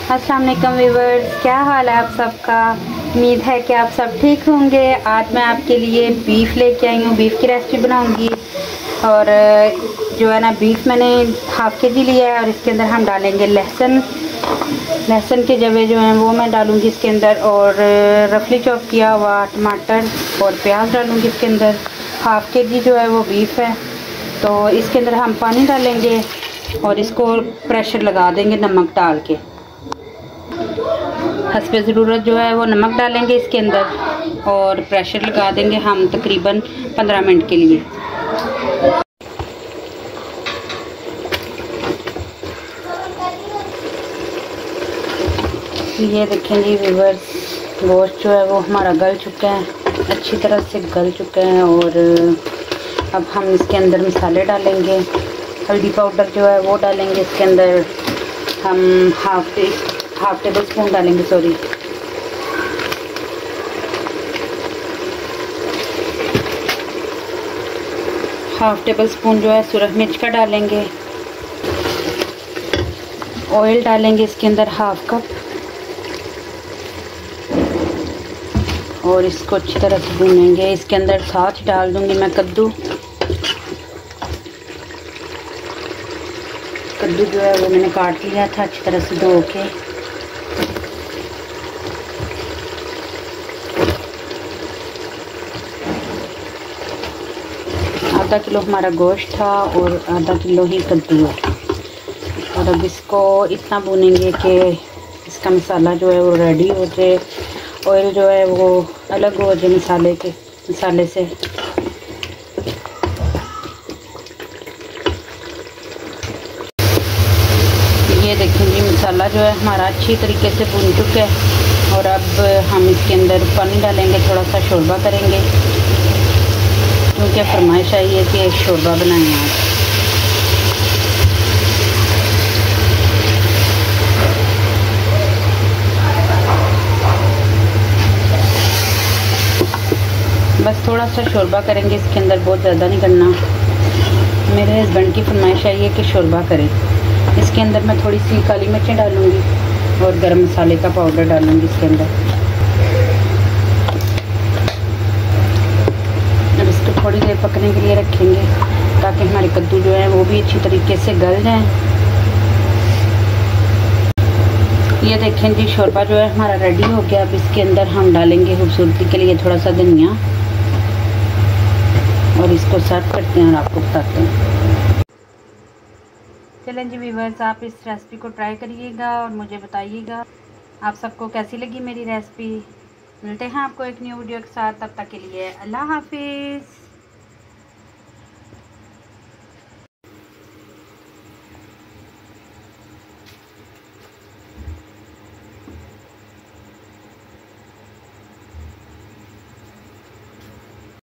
अस्सलाम वालेकुम व्यूअर्स, क्या हाल है आप सबका। उम्मीद है कि आप सब ठीक होंगे। आज मैं आपके लिए बीफ लेके आई हूँ, बीफ की रेसिपी बनाऊँगी। और जो है ना, बीफ मैंने हाफ के जी लिया है और इसके अंदर हम डालेंगे लहसुन के जवे जो हैं वो मैं डालूँगी इसके अंदर, और रफली चॉप किया हुआ टमाटर और प्याज डालूँगी इसके अंदर। हाफ के जी जो है वो बीफ है, तो इसके अंदर हम पानी डालेंगे और इसको प्रेशर लगा देंगे नमक डाल के। हस्बे ज़रूरत जो है वो नमक डालेंगे इसके अंदर और प्रेशर लगा देंगे हम तकरीबन 15 मिनट के लिए। ये देखें जी व्यूअर्स, गोश्त जो है वो हमारा गल चुका है, अच्छी तरह से गल चुका है। और अब हम इसके अंदर मसाले डालेंगे। हल्दी पाउडर जो है वो डालेंगे इसके अंदर। हम हाफ टेबल स्पून डालेंगे, हाफ टेबल स्पून जो है सुरख मिर्च का डालेंगे। ऑयल डालेंगे इसके अंदर हाफ कप और इसको अच्छी तरह से भूनेंगे। इसके अंदर साथ डाल दूंगी मैं कद्दू जो है वो मैंने काट लिया था अच्छी तरह से धो के। आधा किलो हमारा गोश्त था और आधा किलो ही कद्दू है। और अब इसको इतना भूनेंगे कि इसका मसाला जो है वो रेडी हो जाए, ऑयल जो है वो अलग हो जाए मसाले से। ये देखें जी, मसाला जो है हमारा अच्छी तरीके से भून चुका है। और अब हम इसके अंदर पानी डालेंगे, थोड़ा सा शोरबा करेंगे क्योंकि फरमाइश आई है कि शोरबा बनाएं आज। बस थोड़ा सा शोरबा करेंगे इसके अंदर, बहुत ज़्यादा नहीं करना। मेरे हस्बैंड की फरमाइश आई है कि शोरबा करें। इसके अंदर मैं थोड़ी सी काली मिर्चें डालूँगी और गरम मसाले का पाउडर डालूँगी इसके अंदर। अब इसको थोड़ी देर पकने के लिए रखेंगे ताकि हमारे कद्दू जो है वो भी अच्छी तरीके से गल जाएं। ये देखें जी, शोरबा जो है हमारा रेडी हो गया। अब इसके अंदर हम डालेंगे खूबसूरती के लिए थोड़ा सा धनिया और इसको सर्व करते हैं और आपको बताते हैं। चलें जी व्यूअर्स, आप इस रेसिपी को ट्राई करिएगा और मुझे बताइएगा आप सबको कैसी लगी मेरी रेसिपी। मिलते हैं आपको एक न्यू वीडियो के साथ, तब तक के लिए अल्लाह हाफिज़।